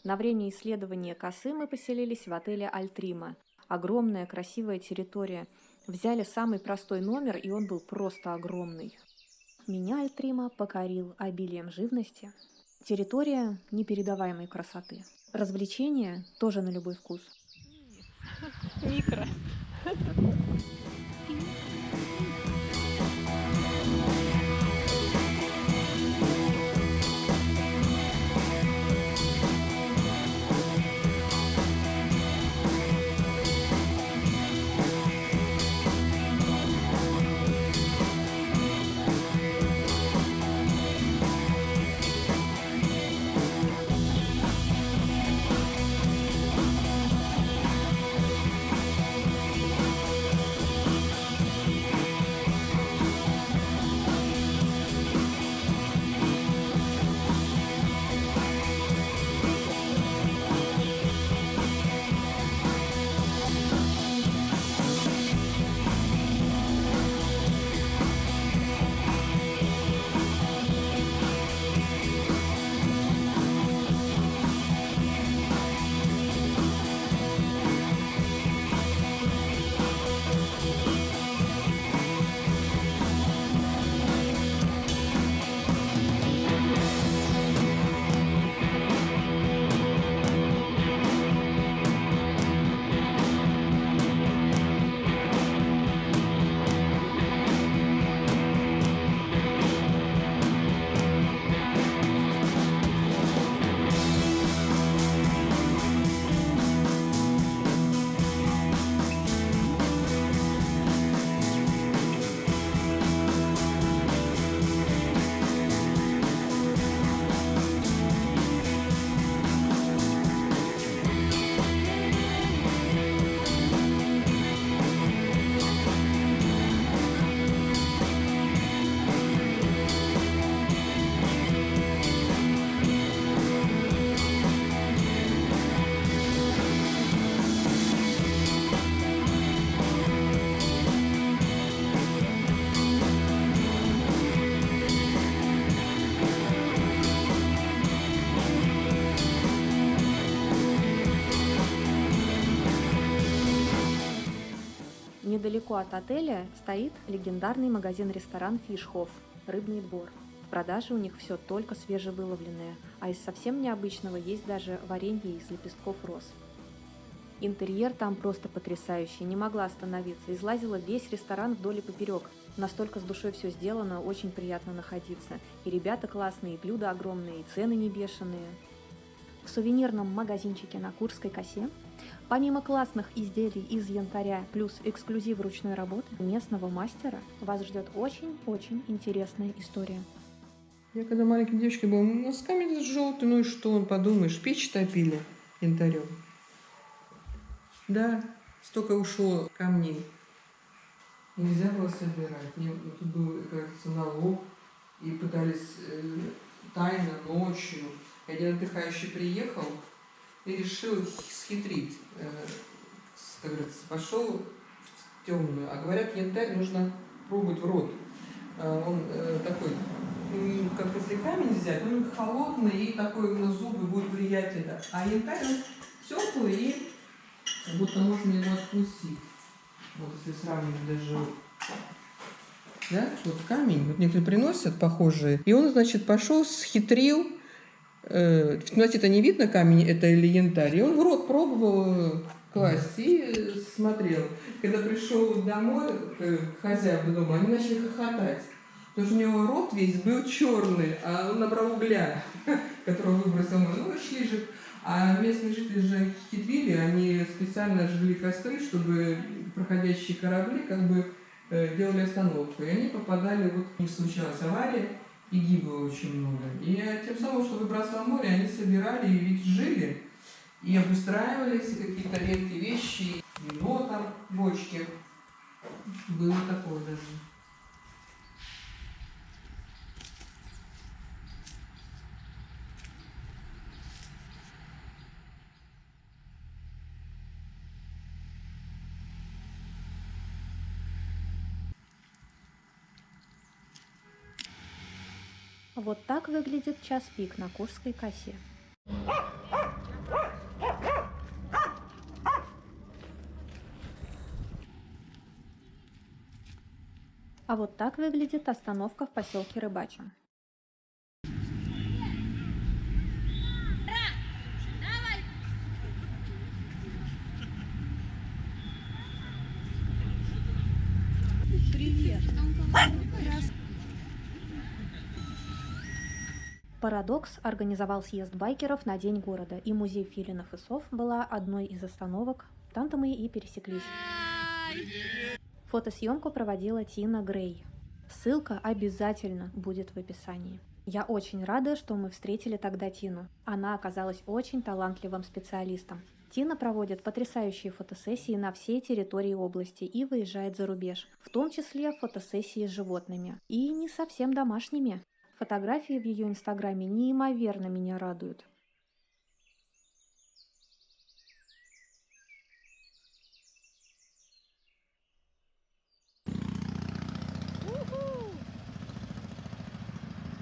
На время исследования косы мы поселились в отеле «Альтрима». Огромная красивая территория. Взяли самый простой номер, и он был просто огромный. Меня Альтрима покорил обилием живности. Территория непередаваемой красоты. Развлечения тоже на любой вкус. Микро. Недалеко от отеля стоит легендарный магазин-ресторан «Фишхоф» «Рыбный двор». В продаже у них все только свежевыловленное, а из совсем необычного есть даже варенье из лепестков роз. Интерьер там просто потрясающий, не могла остановиться, излазила весь ресторан вдоль и поперек. Настолько с душой все сделано, очень приятно находиться. И ребята классные, и блюда огромные, и цены не бешеные. В сувенирном магазинчике на Курской косе, помимо классных изделий из янтаря плюс эксклюзив ручной работы местного мастера, вас ждет очень-очень интересная история. Я когда маленькой девочкой была, носками желтый, ну и что, он подумаешь, печь топили янтарем. Да, столько ушло камней. Нельзя было собирать. Тут был, кажется, налог, и пытались тайно ночью. И один отдыхающий приехал и решил схитрить. Как говорится, пошел в темную. А говорят, янтарь нужно пробовать в рот. Он такой, как если камень взять, он холодный, и такой на зубы будет влиять это. А янтарь он теплый, и как будто можно его откусить. Вот если сравнивать даже, да, вот камень, вот некоторые приносят похожие, и он, значит, пошел, схитрил, в темноте-то не видно, камень это или янтарь, и он в рот пробовал класть и смотрел. Когда пришел домой к хозяину дома, они начали хохотать, потому что у него рот весь был черный, а он набрал угля, которого выбросил. Ну, шли же. А местные жители же хитрили, они специально жгли костры, чтобы проходящие корабли как бы делали остановку. И они попадали, вот у них случалась авария, и гибло очень много. И тем самым, что выбрасывало море, они собирали и ведь жили, и обустраивались, и какие-то редкие вещи, вино там, бочки. Было такое даже. Вот так выглядит час пик на Курской косе. А вот так выглядит остановка в поселке Рыбачьем. Привет. Парадокс организовал съезд байкеров на День города, и музей филинов и сов была одной из остановок. Там-то мы и пересеклись. Фотосъемку проводила Тина Грей. Ссылка обязательно будет в описании. Я очень рада, что мы встретили тогда Тину. Она оказалась очень талантливым специалистом. Тина проводит потрясающие фотосессии на всей территории области и выезжает за рубеж, в том числе фотосессии с животными. И не совсем домашними. Фотографии в ее инстаграме неимоверно меня радуют.